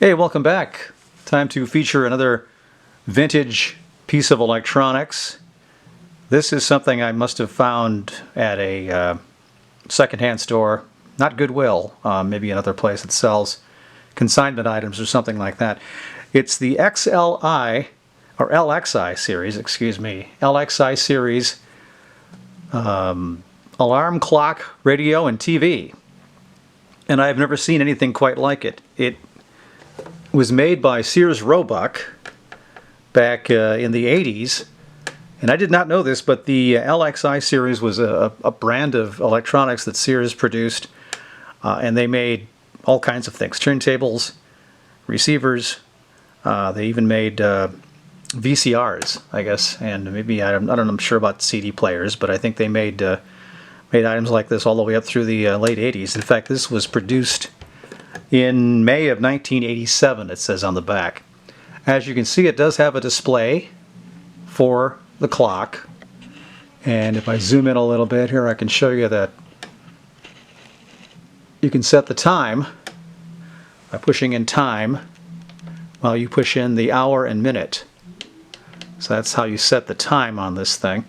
Hey, welcome back. Time to feature another vintage piece of electronics. This is something I must have found at a secondhand store, not Goodwill, maybe another place that sells consignment items or something like that. It's the XLI, or LXI series, excuse me, LXI series alarm clock, radio, and TV. And I've never seen anything quite like it. It was made by Sears Roebuck back in the 80s. And I did not know this, but the LXI series was a brand of electronics that Sears produced. And they made all kinds of things. Turntables, receivers. They even made VCRs, I guess. And maybe, I'm sure about CD players, but I think they made items like this all the way up through the late 80s. In fact, this was produced in May of 1987, it says on the back. As you can see, it does have a display for the clock. And if I zoom in a little bit here, I can show you that you can set the time by pushing in time while you push in the hour and minute. So that's how you set the time on this thing.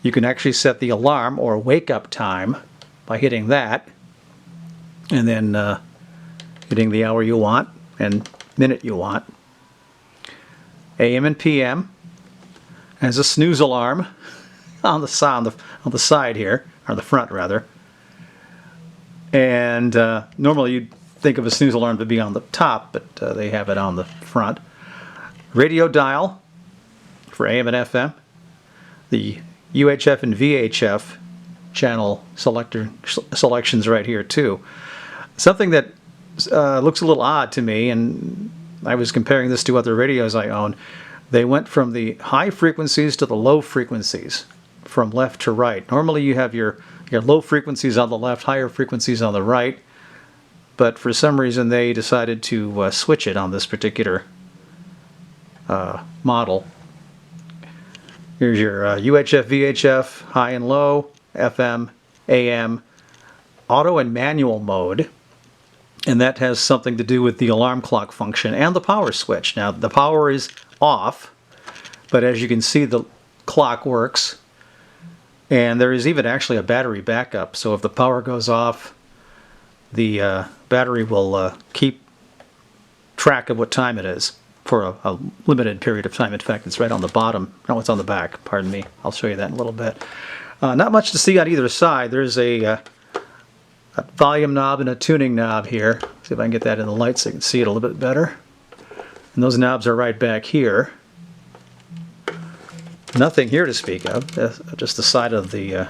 You can actually set the alarm or wake up time by hitting that, and then hitting the hour you want and minute you want. AM and PM. Has a snooze alarm on the side here, or the front rather. And normally you'd think of a snooze alarm to be on the top, but they have it on the front. Radio dial for AM and FM. The UHF and VHF channel selections right here too. Something that looks a little odd to me, and I was comparing this to other radios I own. They went from the high frequencies to the low frequencies, from left to right. Normally you have your low frequencies on the left, higher frequencies on the right, but for some reason they decided to switch it on this particular model. Here's your UHF, VHF, high and low, FM, AM, auto and manual mode. And that has something to do with the alarm clock function and the power switch. Now, the power is off, but as you can see, the clock works. And there is even actually a battery backup. So if the power goes off, the battery will keep track of what time it is for a limited period of time. In fact, it's right on the bottom. No, it's on the back. Pardon me. I'll show you that in a little bit. Not much to see on either side. There's a volume knob and a tuning knob here. See if I can get that in the light so you can see it a little bit better. And those knobs are right back here. Nothing here to speak of, just the side of the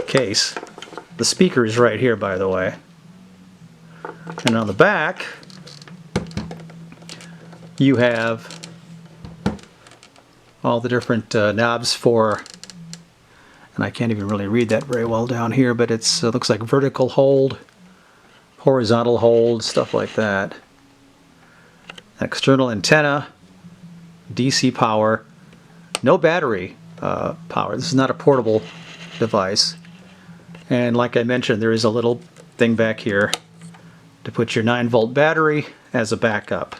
case. The speaker is right here, by the way. And on the back, you have all the different knobs for, and I can't even really read that very well down here, but it looks like vertical hold, horizontal hold, stuff like that. External antenna, DC power, no battery power. This is not a portable device. And like I mentioned, there is a little thing back here to put your 9-volt battery as a backup.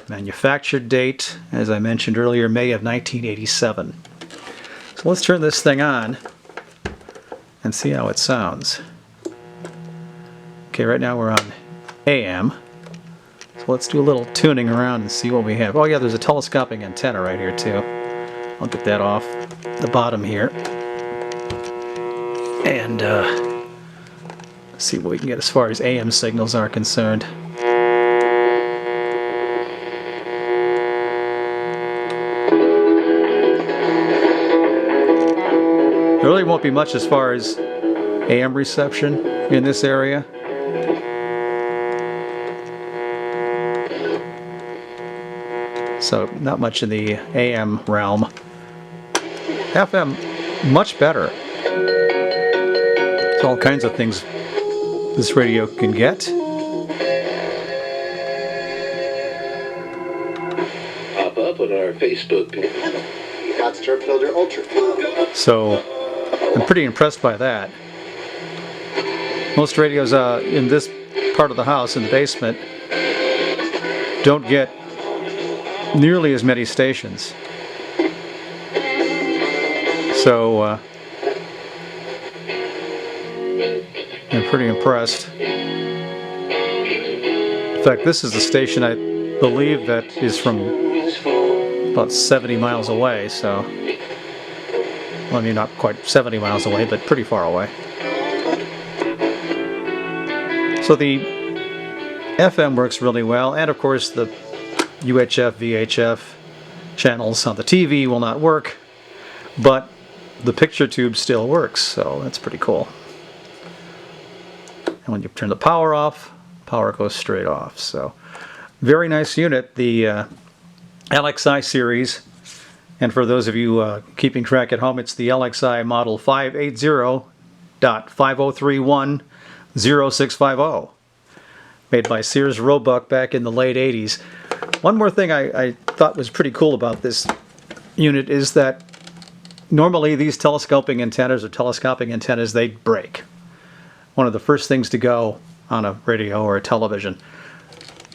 Manufactured date, as I mentioned earlier, May of 1987. So let's turn this thing on and see how it sounds. Okay, right now we're on AM. So let's do a little tuning around and see what we have. Oh yeah, there's a telescopic antenna right here too. I'll get that off the bottom here. And see what we can get as far as AM signals are concerned. There really won't be much as far as AM reception in this area. So not much in the AM realm. FM, much better. There's all kinds of things this radio can get. Pop up on our Facebook page. Hot Start Builder Ultra. So I'm pretty impressed by that. Most radios in this part of the house, in the basement, don't get nearly as many stations. So I'm pretty impressed. In fact, this is the station I believe that is from about 70 miles away, so, well, I mean, not quite 70 miles away, but pretty far away. So the FM works really well, and of course the UHF, VHF channels on the TV will not work, but the picture tube still works, so that's pretty cool. And when you turn the power off, power goes straight off. So very nice unit, the LXI series. And for those of you keeping track at home, it's the LXI model 580.50310650, made by Sears Roebuck back in the late 80s. One more thing I thought was pretty cool about this unit is that normally these telescoping antennas, they break. One of the first things to go on a radio or a television.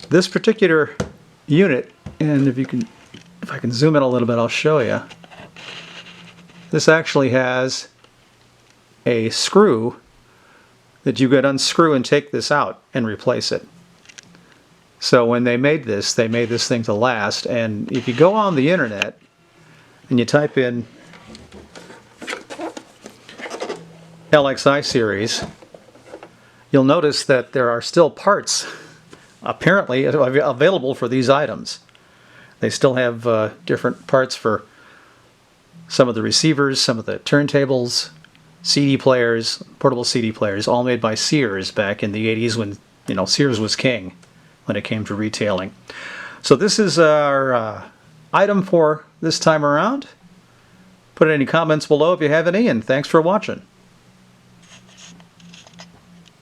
This particular unit, and if I can zoom in a little bit, I'll show you. This actually has a screw that you could unscrew and take this out and replace it. So when they made this thing to last. And if you go on the internet and you type in LXI series, you'll notice that there are still parts apparently available for these items. They still have different parts for some of the receivers, some of the turntables, CD players, portable CD players, all made by Sears back in the 80s when, you know, Sears was king when it came to retailing. So this is our item for this time around. Put any comments below if you have any, and thanks for watching.